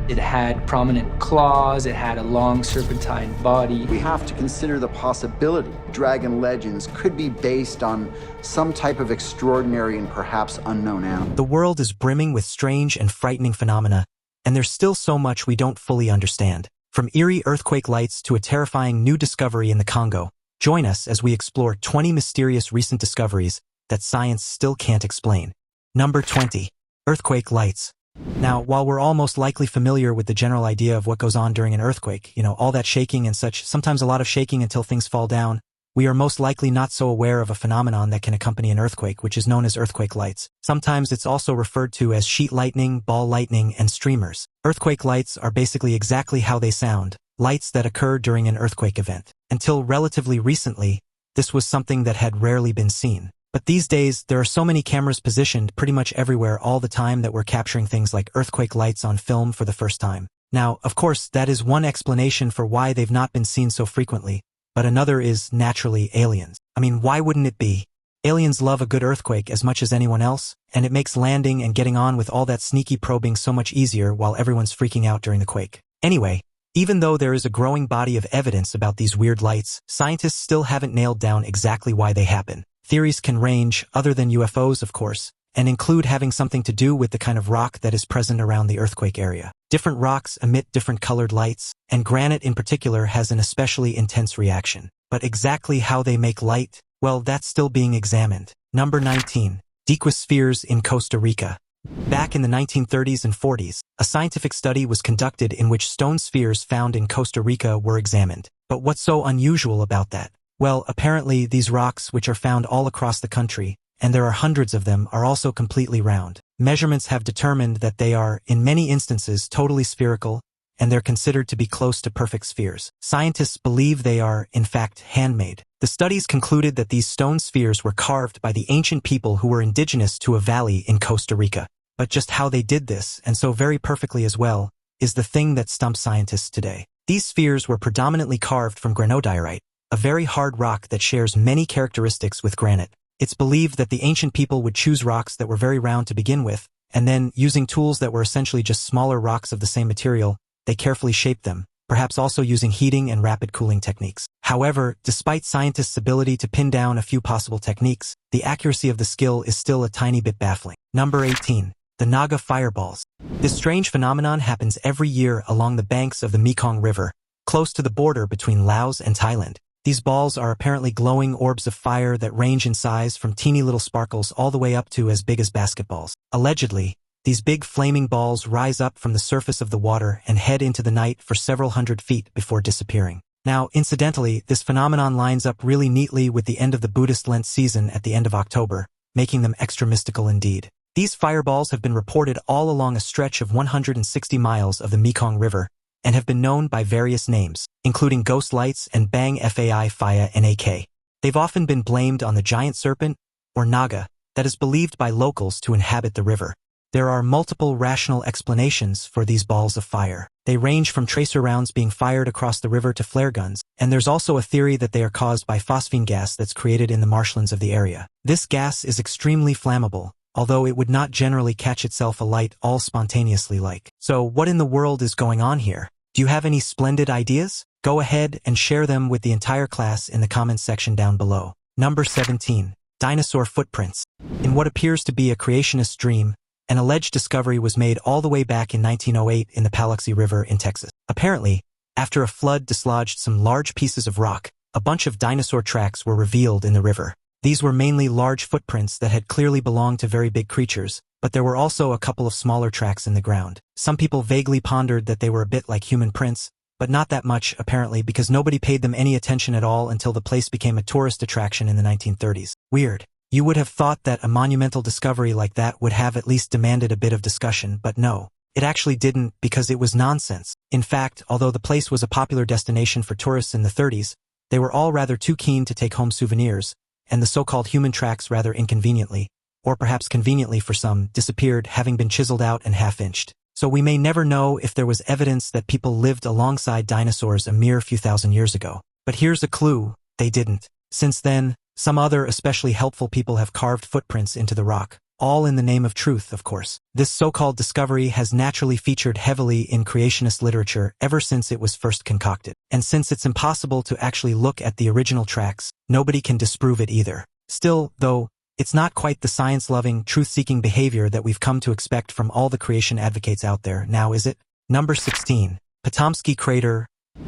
It had prominent claws, it had a long serpentine body. We have to consider the possibility dragon legends could be based on some type of extraordinary and perhaps unknown animal. The world is brimming with strange and frightening phenomena, and there's still so much we don't fully understand. From eerie earthquake lights to a terrifying new discovery in the Congo, join us as we explore 20 mysterious recent discoveries that science still can't explain. Number 20. Earthquake lights. Now, while we're all most likely familiar with the general idea of what goes on during an earthquake, all that shaking and such, sometimes a lot of shaking until things fall down, we are most likely not so aware of a phenomenon that can accompany an earthquake, which is known as earthquake lights. Sometimes it's also referred to as sheet lightning, ball lightning, and streamers. Earthquake lights are basically exactly how they sound, lights that occur during an earthquake event. Until relatively recently, this was something that had rarely been seen. But these days, there are so many cameras positioned pretty much everywhere all the time that we're capturing things like earthquake lights on film for the first time. Now, of course, that is one explanation for why they've not been seen so frequently, but another is, naturally, aliens. I mean, why wouldn't it be? Aliens love a good earthquake as much as anyone else, and it makes landing and getting on with all that sneaky probing so much easier while everyone's freaking out during the quake. Anyway, even though there is a growing body of evidence about these weird lights, scientists still haven't nailed down exactly why they happen. Theories can range, other than UFOs of course, and include having something to do with the kind of rock that is present around the earthquake area. Different rocks emit different colored lights, and granite in particular has an especially intense reaction. But exactly how they make light, well, that's still being examined. Number 19. Dequospheres in Costa Rica. Back in the 1930s and 40s, a scientific study was conducted in which stone spheres found in Costa Rica were examined. But what's so unusual about that? Well, apparently these rocks, which are found all across the country, and there are hundreds of them, are also completely round. Measurements have determined that they are, in many instances, totally spherical, and they're considered to be close to perfect spheres. Scientists believe they are, in fact, handmade. The studies concluded that these stone spheres were carved by the ancient people who were indigenous to a valley in Costa Rica. But just how they did this, and so very perfectly as well, is the thing that stumps scientists today. These spheres were predominantly carved from granodiorite, a very hard rock that shares many characteristics with granite. It's believed that the ancient people would choose rocks that were very round to begin with, and then, using tools that were essentially just smaller rocks of the same material, they carefully shaped them, perhaps also using heating and rapid cooling techniques. However, despite scientists' ability to pin down a few possible techniques, the accuracy of the skill is still a tiny bit baffling. Number 18. The Naga Fireballs. This strange phenomenon happens every year along the banks of the Mekong River, close to the border between Laos and Thailand. These balls are apparently glowing orbs of fire that range in size from teeny little sparkles all the way up to as big as basketballs. Allegedly, these big flaming balls rise up from the surface of the water and head into the night for several hundred feet before disappearing. Now, incidentally, this phenomenon lines up really neatly with the end of the Buddhist Lent season at the end of October, making them extra mystical indeed. These fireballs have been reported all along a stretch of 160 miles of the Mekong River, and have been known by various names, including ghost lights and bang fai fia nak. They've often been blamed on the giant serpent, or naga, that is believed by locals to inhabit the river. There are multiple rational explanations for these balls of fire. They range from tracer rounds being fired across the river to flare guns, and there's also a theory that they are caused by phosphine gas that's created in the marshlands of the area. This gas is extremely flammable, although it would not generally catch itself alight all spontaneously like. So what in the world is going on here? Do you have any splendid ideas? Go ahead and share them with the entire class in the comments section down below. Number 17. Dinosaur Footprints. In what appears to be a creationist dream, an alleged discovery was made all the way back in 1908 in the Paluxy River in Texas. Apparently, after a flood dislodged some large pieces of rock, a bunch of dinosaur tracks were revealed in the river. These were mainly large footprints that had clearly belonged to very big creatures, but there were also a couple of smaller tracks in the ground. Some people vaguely pondered that they were a bit like human prints, but not that much, apparently, because nobody paid them any attention at all until the place became a tourist attraction in the 1930s. Weird. You would have thought that a monumental discovery like that would have at least demanded a bit of discussion, but no. It actually didn't, because it was nonsense. In fact, although the place was a popular destination for tourists in the 30s, they were all rather too keen to take home souvenirs, and the so-called human tracks rather inconveniently, or perhaps conveniently for some, disappeared, having been chiseled out and half-inched. So we may never know if there was evidence that people lived alongside dinosaurs a mere few thousand years ago. But here's a clue: they didn't. Since then, some other especially helpful people have carved footprints into the rock. All in the name of truth, of course. This so-called discovery has naturally featured heavily in creationist literature ever since it was first concocted. And since it's impossible to actually look at the original tracks, nobody can disprove it either. Still, though, it's not quite the science-loving, truth-seeking behavior that we've come to expect from all the creation advocates out there, now is it? Number 16. Pomsky Crater,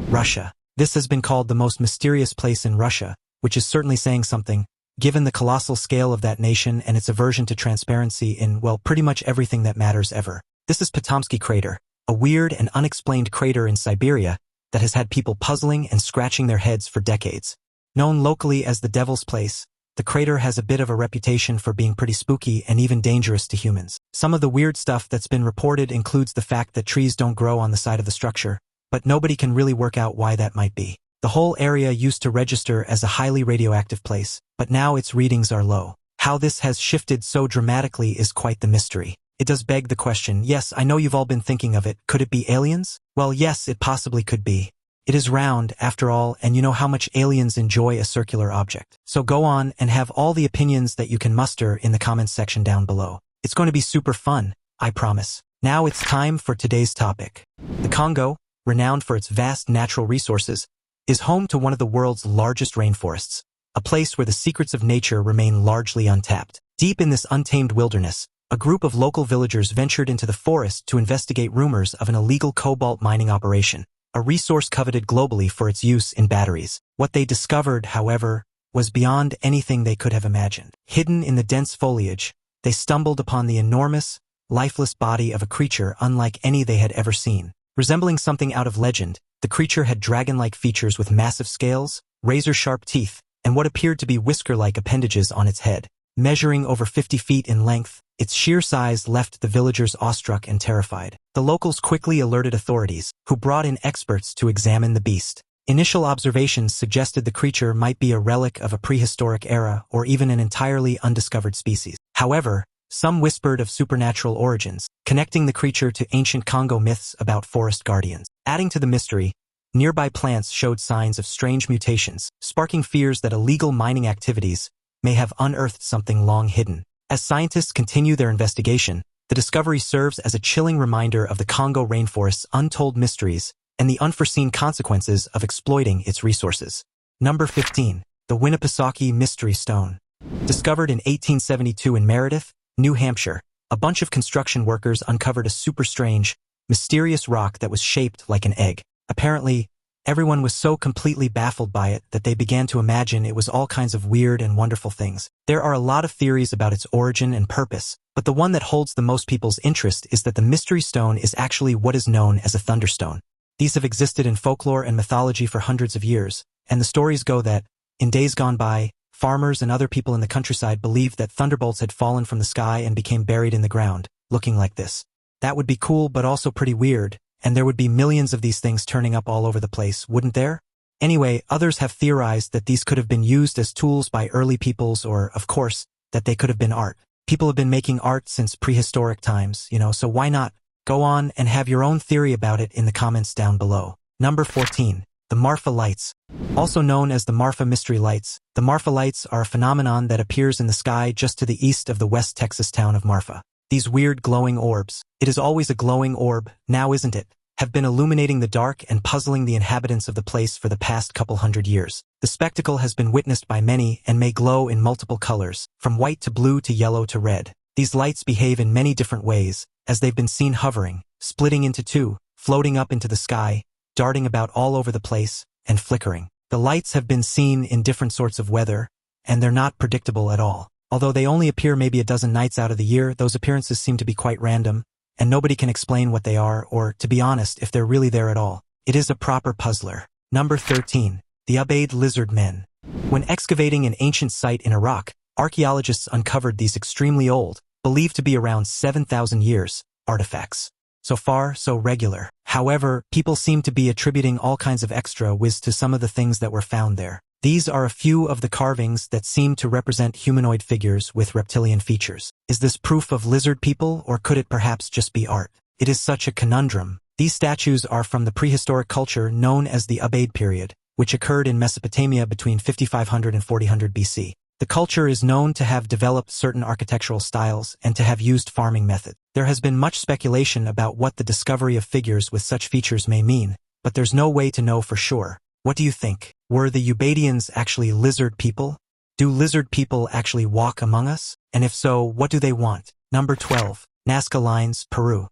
Russia. This has been called the most mysterious place in Russia, which is certainly saying something, given the colossal scale of that nation and its aversion to transparency in, well, pretty much everything that matters ever. This is Pomsky Crater, a weird and unexplained crater in Siberia that has had people puzzling and scratching their heads for decades. Known locally as the Devil's Place, the crater has a bit of a reputation for being pretty spooky and even dangerous to humans. Some of the weird stuff that's been reported includes the fact that trees don't grow on the side of the structure, but nobody can really work out why that might be. The whole area used to register as a highly radioactive place, but now its readings are low. How this has shifted so dramatically is quite the mystery. It does beg the question, yes, I know you've all been thinking of it, could it be aliens? Well, yes, it possibly could be. It is round, after all, and you know how much aliens enjoy a circular object. So go on and have all the opinions that you can muster in the comments section down below. It's going to be super fun, I promise. Now it's time for today's topic. The Congo, renowned for its vast natural resources, is home to one of the world's largest rainforests, a place where the secrets of nature remain largely untapped. Deep in this untamed wilderness, a group of local villagers ventured into the forest to investigate rumors of an illegal cobalt mining operation, a resource coveted globally for its use in batteries. What they discovered, however, was beyond anything they could have imagined. Hidden in the dense foliage, they stumbled upon the enormous, lifeless body of a creature unlike any they had ever seen. Resembling something out of legend, the creature had dragon-like features with massive scales, razor-sharp teeth, and what appeared to be whisker-like appendages on its head. Measuring over 50 feet in length, its sheer size left the villagers awestruck and terrified. The locals quickly alerted authorities, who brought in experts to examine the beast. Initial observations suggested the creature might be a relic of a prehistoric era or even an entirely undiscovered species. However, some whispered of supernatural origins, connecting the creature to ancient Congo myths about forest guardians. Adding to the mystery, nearby plants showed signs of strange mutations, sparking fears that illegal mining activities may have unearthed something long hidden. As scientists continue their investigation, the discovery serves as a chilling reminder of the Congo rainforest's untold mysteries and the unforeseen consequences of exploiting its resources. Number 15. The Winnipauk Mystery Stone. Discovered in 1872 in Meredith, New Hampshire, a bunch of construction workers uncovered a super strange, mysterious rock that was shaped like an egg. Apparently, everyone was so completely baffled by it that they began to imagine it was all kinds of weird and wonderful things. There are a lot of theories about its origin and purpose, but the one that holds the most people's interest is that the mystery stone is actually what is known as a thunderstone. These have existed in folklore and mythology for hundreds of years, and the stories go that, in days gone by, farmers and other people in the countryside believed that thunderbolts had fallen from the sky and became buried in the ground, looking like this. That would be cool but also pretty weird, and there would be millions of these things turning up all over the place, wouldn't there? Anyway, others have theorized that these could have been used as tools by early peoples or, of course, that they could have been art. People have been making art since prehistoric times, so why not? Go on and have your own theory about it in the comments down below. Number 14. The Marfa Lights. Also known as the Marfa Mystery Lights, the Marfa Lights are a phenomenon that appears in the sky just to the east of the West Texas town of Marfa. These weird glowing orbs, it is always a glowing orb, now isn't it, have been illuminating the dark and puzzling the inhabitants of the place for the past couple hundred years. The spectacle has been witnessed by many and may glow in multiple colors, from white to blue to yellow to red. These lights behave in many different ways, as they've been seen hovering, splitting into two, floating up into the sky, darting about all over the place, and flickering. The lights have been seen in different sorts of weather, and they're not predictable at all. Although they only appear maybe a dozen nights out of the year, those appearances seem to be quite random, and nobody can explain what they are or, to be honest, if they're really there at all. It is a proper puzzler. Number 13. The Abade Lizard Men. When excavating an ancient site in Iraq, archaeologists uncovered these extremely old, believed to be around 7,000 years, artifacts. So far, so regular. However, people seem to be attributing all kinds of extra whiz to some of the things that were found there. These are a few of the carvings that seem to represent humanoid figures with reptilian features. Is this proof of lizard people, or could it perhaps just be art? It is such a conundrum. These statues are from the prehistoric culture known as the Abade period, which occurred in Mesopotamia between 5500 and 4000 BC. The culture is known to have developed certain architectural styles and to have used farming methods. There has been much speculation about what the discovery of figures with such features may mean, but there's no way to know for sure. What do you think? Were the Ubadians actually lizard people? Do lizard people actually walk among us? And if so, what do they want? Number 12. Nazca Lines, Peru.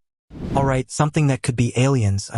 Alright, something that could be aliens.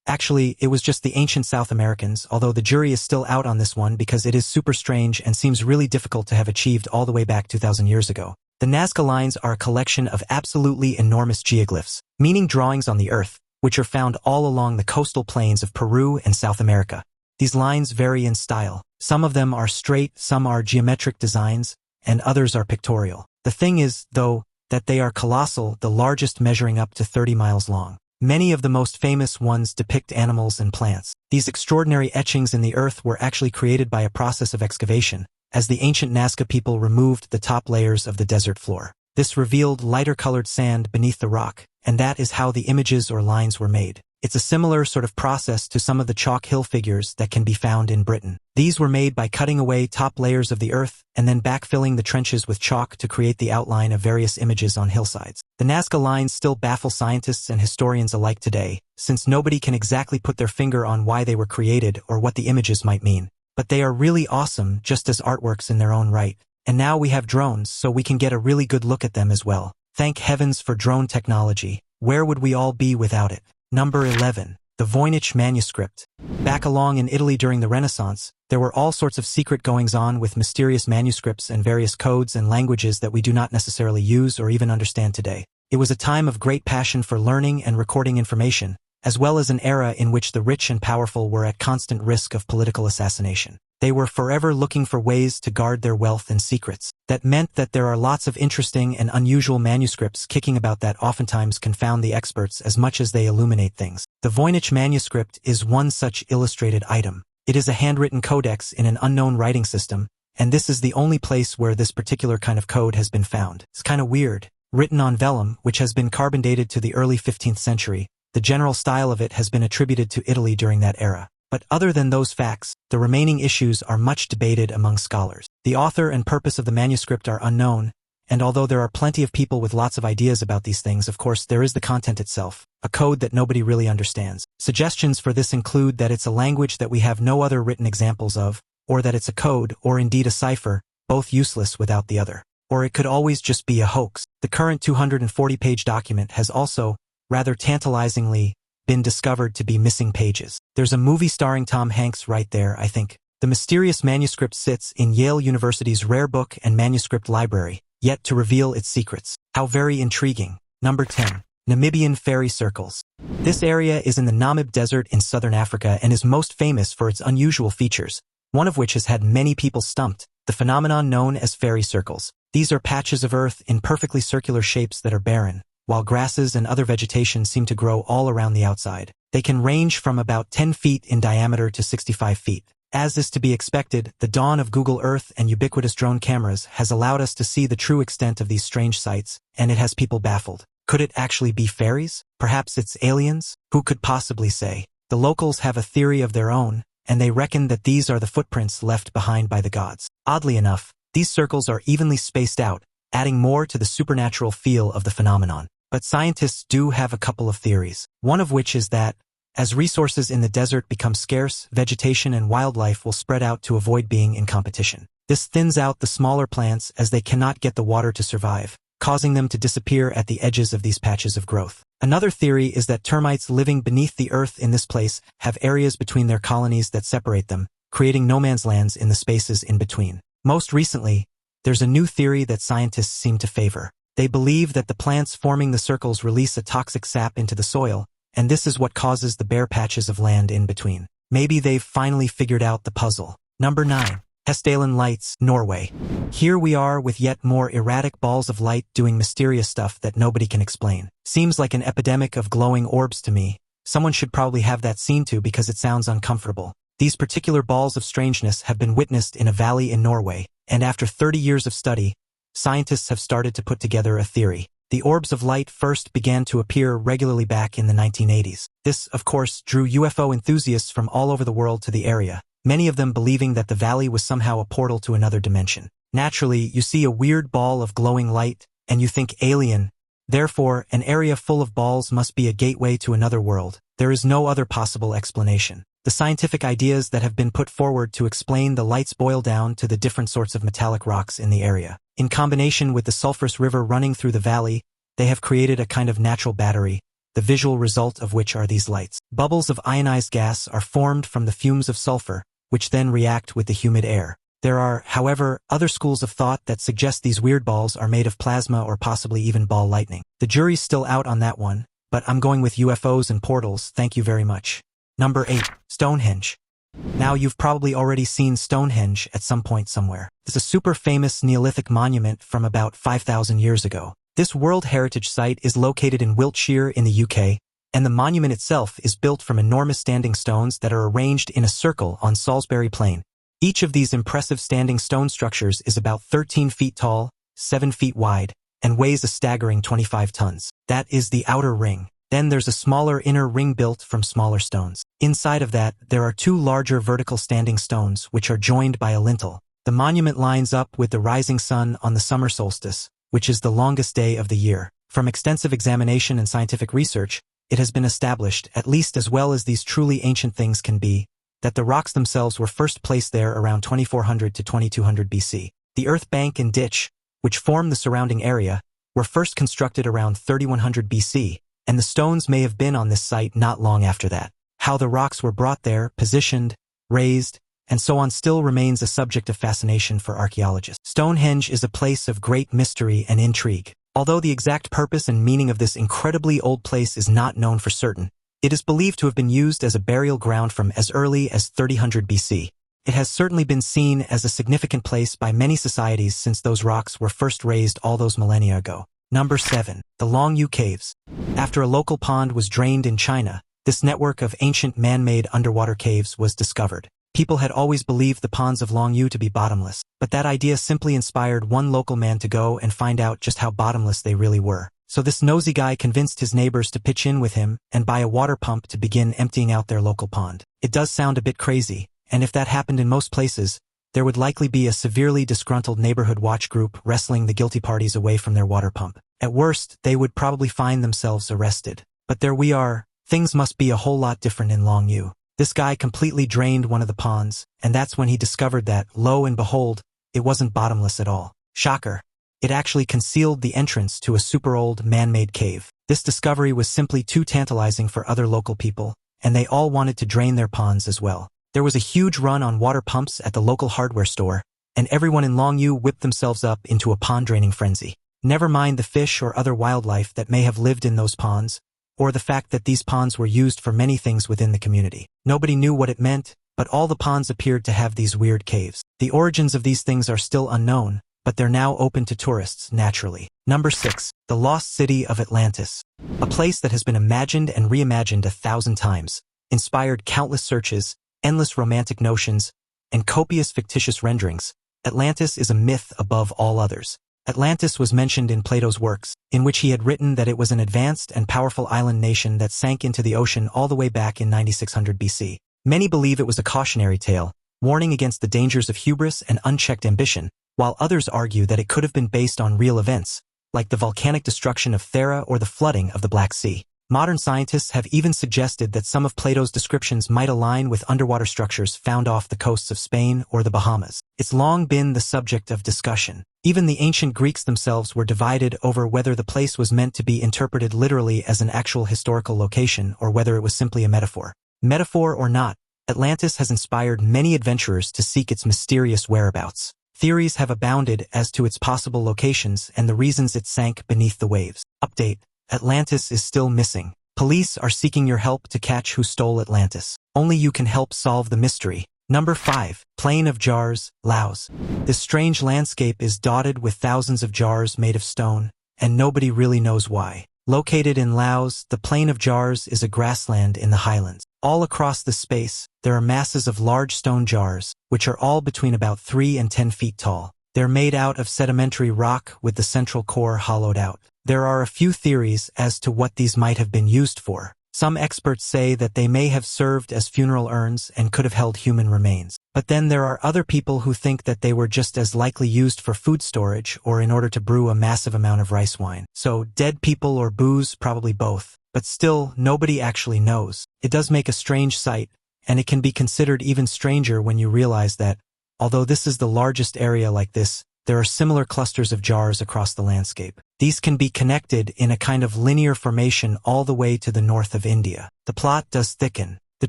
Actually, it was just the ancient South Americans, although the jury is still out on this one because it is super strange and seems really difficult to have achieved all the way back 2,000 years ago. The Nazca Lines are a collection of absolutely enormous geoglyphs, meaning drawings on the earth, which are found all along the coastal plains of Peru and South America. These lines vary in style. Some of them are straight, some are geometric designs, and others are pictorial. The thing is, though, that they are colossal, the largest measuring up to 30 miles long. Many of the most famous ones depict animals and plants. These extraordinary etchings in the earth were actually created by a process of excavation, as the ancient Nazca people removed the top layers of the desert floor. This revealed lighter-colored sand beneath the rock, and that is how the images or lines were made. It's a similar sort of process to some of the chalk hill figures that can be found in Britain. These were made by cutting away top layers of the earth and then backfilling the trenches with chalk to create the outline of various images on hillsides. The Nazca Lines still baffle scientists and historians alike today, since nobody can exactly put their finger on why they were created or what the images might mean. But they are really awesome just as artworks in their own right. And now we have drones, so we can get a really good look at them as well. Thank heavens for drone technology. Where would we all be without it? Number 11. The Voyich Manuscript. Back along in Italy during the Renaissance, there were all sorts of secret goings-on with mysterious manuscripts and various codes and languages that we do not necessarily use or even understand today. It was a time of great passion for learning and recording information, as well as an era in which the rich and powerful were at constant risk of political assassination. They were forever looking for ways to guard their wealth and secrets. That meant that there are lots of interesting and unusual manuscripts kicking about that oftentimes confound the experts as much as they illuminate things. The Voynich manuscript is one such illustrated item. It is a handwritten codex in an unknown writing system, and this is the only place where this particular kind of code has been found. It's kind of weird. Written on vellum, which has been carbon dated to the early 15th century, the general style of it has been attributed to Italy during that era. But other than those facts, the remaining issues are much debated among scholars. The author and purpose of the manuscript are unknown, and although there are plenty of people with lots of ideas about these things, of course there is the content itself, a code that nobody really understands. Suggestions for this include that it's a language that we have no other written examples of, or that it's a code, or indeed a cipher, both useless without the other. Or it could always just be a hoax. The current 240-page document has also, rather tantalizingly, been discovered to be missing pages. There's a movie starring Tom Hanks right there, I think. The mysterious manuscript sits in Yale University's rare book and manuscript library, yet to reveal its secrets. How very intriguing. Number 10. Namibian fairy circles. This area is in the Namib Desert in southern Africa and is most famous for its unusual features, one of which has had many people stumped, the phenomenon known as fairy circles. These are patches of earth in perfectly circular shapes that are barren, while grasses and other vegetation seem to grow all around the outside. They can range from about 10 feet in diameter to 65 feet. As is to be expected, the dawn of Google Earth and ubiquitous drone cameras has allowed us to see the true extent of these strange sights, and it has people baffled. Could it actually be fairies? Perhaps it's aliens? Who could possibly say? The locals have a theory of their own, and they reckon that these are the footprints left behind by the gods. Oddly enough, these circles are evenly spaced out, adding more to the supernatural feel of the phenomenon. But scientists do have a couple of theories. One of which is that, as resources in the desert become scarce, vegetation and wildlife will spread out to avoid being in competition. This thins out the smaller plants as they cannot get the water to survive, causing them to disappear at the edges of these patches of growth. Another theory is that termites living beneath the earth in this place have areas between their colonies that separate them, creating no man's lands in the spaces in between. Most recently, there's a new theory that scientists seem to favor. They believe that the plants forming the circles release a toxic sap into the soil, and this is what causes the bare patches of land in between. Maybe they've finally figured out the puzzle. Number 9. Startled Lights, Norway. Here we are with yet more erratic balls of light doing mysterious stuff that nobody can explain. Seems like an epidemic of glowing orbs to me. Someone should probably have that seen to because it sounds uncomfortable. These particular balls of strangeness have been witnessed in a valley in Norway, and after 30 years of study, scientists have started to put together a theory. The orbs of light first began to appear regularly back in the 1980s. This, of course, drew UFO enthusiasts from all over the world to the area, many of them believing that the valley was somehow a portal to another dimension. Naturally, you see a weird ball of glowing light, and you think alien. Therefore, an area full of balls must be a gateway to another world. There is no other possible explanation. The scientific ideas that have been put forward to explain the lights boil down to the different sorts of metallic rocks in the area. In combination with the sulfurous river running through the valley, they have created a kind of natural battery, the visual result of which are these lights. Bubbles of ionized gas are formed from the fumes of sulfur, which then react with the humid air. There are, however, other schools of thought that suggest these weird balls are made of plasma or possibly even ball lightning. The jury's still out on that one, but I'm going with UFOs and portals, thank you very much. Number 8. Stonehenge. Now you've probably already seen Stonehenge at some point somewhere. It's a super famous Neolithic monument from about 5,000 years ago. This World Heritage Site is located in Wiltshire in the UK, and the monument itself is built from enormous standing stones that are arranged in a circle on Salisbury Plain. Each of these impressive standing stone structures is about 13 feet tall, 7 feet wide, and weighs a staggering 25 tons. That is the outer ring. Then there's a smaller inner ring built from smaller stones. Inside of that, there are 2 larger vertical standing stones which are joined by a lintel. The monument lines up with the rising sun on the summer solstice, which is the longest day of the year. From extensive examination and scientific research, it has been established, at least as well as these truly ancient things can be, that the rocks themselves were first placed there around 2400 to 2200 BC. The earth bank and ditch, which form the surrounding area, were first constructed around 3100 BC, and the stones may have been on this site not long after that. How the rocks were brought there, positioned, raised, and so on still remains a subject of fascination for archaeologists. Stonehenge is a place of great mystery and intrigue. Although the exact purpose and meaning of this incredibly old place is not known for certain, it is believed to have been used as a burial ground from as early as 3000 BC. It has certainly been seen as a significant place by many societies since those rocks were first raised all those millennia ago. Number 7. The Longu Caves. After a local pond was drained in China, this network of ancient man-made underwater caves was discovered. People had always believed the ponds of Longu to be bottomless, but that idea simply inspired one local man to go and find out just how bottomless they really were. So this nosy guy convinced his neighbors to pitch in with him and buy a water pump to begin emptying out their local pond. It does sound a bit crazy, and if that happened in most places, there would likely be a severely disgruntled neighborhood watch group wrestling the guilty parties away from their water pump. At worst, they would probably find themselves arrested. But there we are. Things must be a whole lot different in Longu. This guy completely drained one of the ponds, and that's when he discovered that, lo and behold, it wasn't bottomless at all. Shocker. It actually concealed the entrance to a super old man-made cave. This discovery was simply too tantalizing for other local people, and they all wanted to drain their ponds as well. There was a huge run on water pumps at the local hardware store, and everyone in Longu whipped themselves up into a pond-draining frenzy. Never mind the fish or other wildlife that may have lived in those ponds, or the fact that these ponds were used for many things within the community. Nobody knew what it meant, but all the ponds appeared to have these weird caves. The origins of these things are still unknown, but they're now open to tourists, naturally. Number 6. The Lost City of Atlantis. A place that has been imagined and reimagined 1,000 times, inspired countless searches, endless romantic notions, and copious fictitious renderings. Atlantis is a myth above all others. Atlantis was mentioned in Plato's works, in which he had written that it was an advanced and powerful island nation that sank into the ocean all the way back in 9600 BC. Many believe it was a cautionary tale, warning against the dangers of hubris and unchecked ambition, while others argue that it could have been based on real events, like the volcanic destruction of Thera or the flooding of the Black Sea. Modern scientists have even suggested that some of Plato's descriptions might align with underwater structures found off the coasts of Spain or the Bahamas. It's long been the subject of discussion. Even the ancient Greeks themselves were divided over whether the place was meant to be interpreted literally as an actual historical location or whether it was simply a metaphor. Metaphor or not, Atlantis has inspired many adventurers to seek its mysterious whereabouts. Theories have abounded as to its possible locations and the reasons it sank beneath the waves. Update: Atlantis is still missing. Police are seeking your help to catch who stole Atlantis. Only you can help solve the mystery. Number 5. Plain of Jars, Laos. This strange landscape is dotted with thousands of jars made of stone, and nobody really knows why. Located in Laos, the Plain of Jars is a grassland in the highlands. All across the space, there are masses of large stone jars, which are all between about 3 and 10 feet tall. They're made out of sedimentary rock with the central core hollowed out. There are a few theories as to what these might have been used for. Some experts say that they may have served as funeral urns and could have held human remains. But then there are other people who think that they were just as likely used for food storage or in order to brew a massive amount of rice wine. So dead people or booze, probably both. But still, nobody actually knows. It does make a strange sight, and it can be considered even stranger when you realize that, although this is the largest area like this, there are similar clusters of jars across the landscape. These can be connected in a kind of linear formation all the way to the north of India. The plot does thicken. The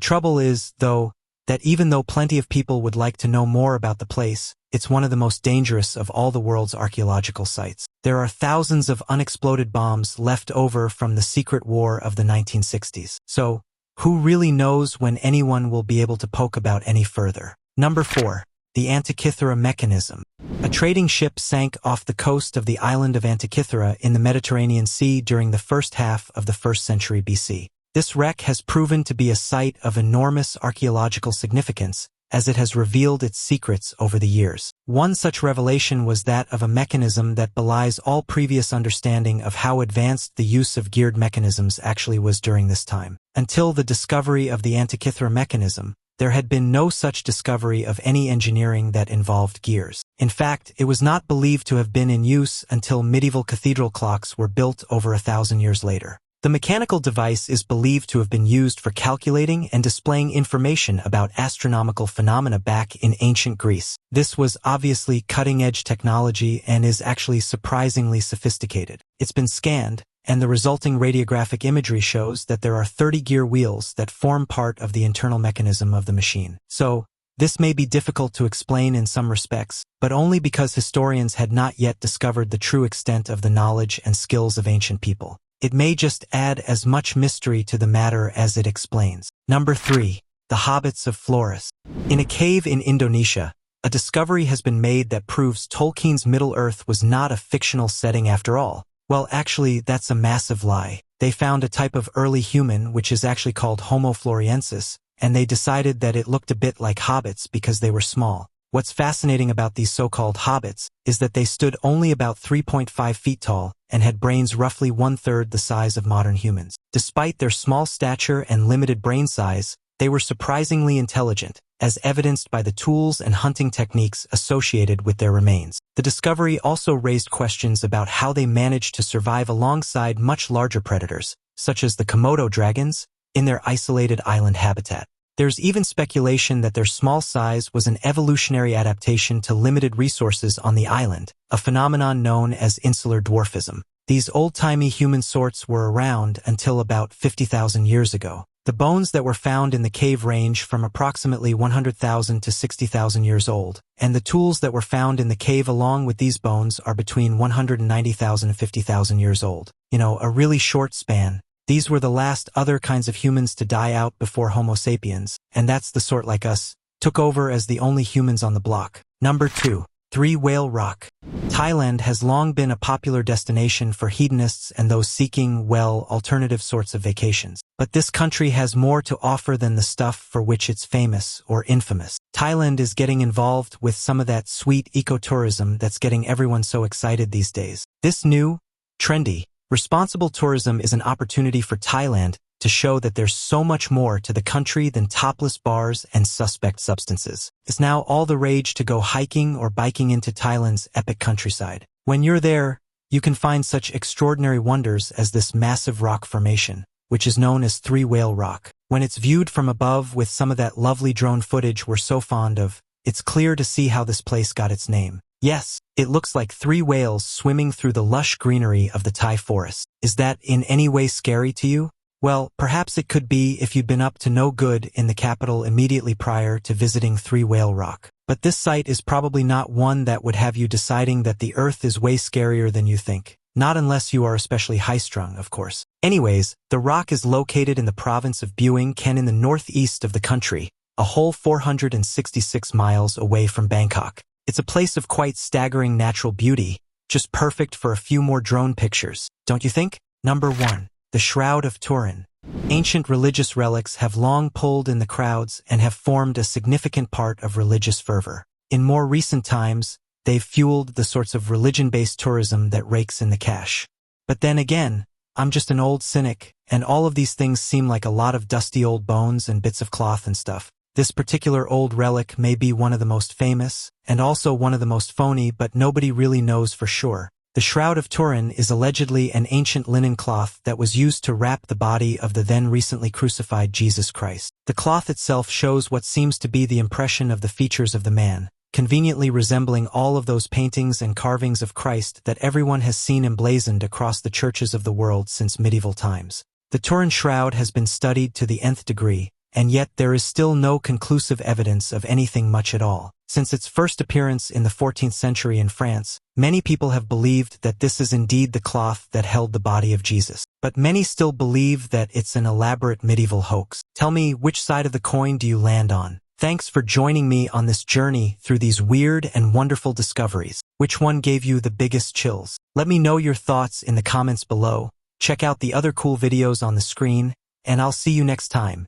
trouble is, though, that even though plenty of people would like to know more about the place, it's one of the most dangerous of all the world's archaeological sites. There are thousands of unexploded bombs left over from the secret war of the 1960s. So, who really knows when anyone will be able to poke about any further? Number 4. The Antira Mechanism. A trading ship sank off the coast of the island of Antikythera in the Mediterranean Sea during the first half of the 1st century BC. This wreck has proven to be a site of enormous archaeological significance, as it has revealed its secrets over the years. One such revelation was that of a mechanism that belies all previous understanding of how advanced the use of geared mechanisms actually was during this time. Until the discovery of the Antikythera mechanism, there had been no such discovery of any engineering that involved gears. In fact, it was not believed to have been in use until medieval cathedral clocks were built over 1,000 years later. The mechanical device is believed to have been used for calculating and displaying information about astronomical phenomena back in ancient Greece. This was obviously cutting-edge technology and is actually surprisingly sophisticated. It's been scanned, and the resulting radiographic imagery shows that there are 30 gear wheels that form part of the internal mechanism of the machine. So, this may be difficult to explain in some respects, but only because historians had not yet discovered the true extent of the knowledge and skills of ancient people. It may just add as much mystery to the matter as it explains. Number 3. The Hobbits of Flores. In a cave in Indonesia, a discovery has been made that proves Tolkien's Middle-earth was not a fictional setting after all. Well, actually, that's a massive lie. They found a type of early human which is actually called Homo floresiensis, and they decided that it looked a bit like hobbits because they were small. What's fascinating about these so-called hobbits is that they stood only about 3.5 feet tall and had brains roughly 1/3 the size of modern humans. Despite their small stature and limited brain size, they were surprisingly intelligent, as evidenced by the tools and hunting techniques associated with their remains. The discovery also raised questions about how they managed to survive alongside much larger predators, such as the Komodo dragons, in their isolated island habitat. There's even speculation that their small size was an evolutionary adaptation to limited resources on the island, a phenomenon known as insular dwarfism. These old-timey human sorts were around until about 50,000 years ago. The bones that were found in the cave range from approximately 100,000 to 60,000 years old, and the tools that were found in the cave along with these bones are between 190,000 and 50,000 years old. A really short span. These were the last other kinds of humans to die out before Homo sapiens, and that's the sort like us, took over as the only humans on the block. Number 2. 3 Whale Rock. Thailand has long been a popular destination for hedonists and those seeking, alternative sorts of vacations. But this country has more to offer than the stuff for which it's famous or infamous. Thailand is getting involved with some of that sweet ecotourism that's getting everyone so excited these days. This new, trendy, responsible tourism is an opportunity for Thailand to show that there's so much more to the country than topless bars and suspect substances. It's now all the rage to go hiking or biking into Thailand's epic countryside. When you're there, you can find such extraordinary wonders as this massive rock formation, which is known as 3 Whale Rock. When it's viewed from above with some of that lovely drone footage we're so fond of, it's clear to see how this place got its name. Yes, it looks like 3 whales swimming through the lush greenery of the Thai forest. Is that in any way scary to you? Well, perhaps it could be if you'd been up to no good in the capital immediately prior to visiting 3 Whale Rock. But this site is probably not one that would have you deciding that the Earth is way scarier than you think. Not unless you are especially high-strung, of course. Anyways, the rock is located in the province of Bueng Ken in the northeast of the country, a whole 466 miles away from Bangkok. It's a place of quite staggering natural beauty, just perfect for a few more drone pictures, don't you think? Number 1. The Shroud of Torin. Ancient religious relics have long pulled in the crowds and have formed a significant part of religious fervor. In more recent times, they've fueled the sorts of religion-based tourism that rakes in the cash. But then again, I'm just an old cynic, and all of these things seem like a lot of dusty old bones and bits of cloth and stuff. This particular old relic may be one of the most famous, and also one of the most phony, but nobody really knows for sure. The Shroud of Torin is allegedly an ancient linen cloth that was used to wrap the body of the then recently crucified Jesus Christ. The cloth itself shows what seems to be the impression of the features of the man, conveniently resembling all of those paintings and carvings of Christ that everyone has seen emblazoned across the churches of the world since medieval times. The Torin shroud has been studied to the nth degree, and yet there is still no conclusive evidence of anything much at all. Since its first appearance in the 14th century in France, many people have believed that this is indeed the cloth that held the body of Jesus. But many still believe that it's an elaborate medieval hoax. Tell me, which side of the coin do you land on? Thanks for joining me on this journey through these weird and wonderful discoveries. Which one gave you the biggest chills? Let me know your thoughts in the comments below. Check out the other cool videos on the screen, and I'll see you next time.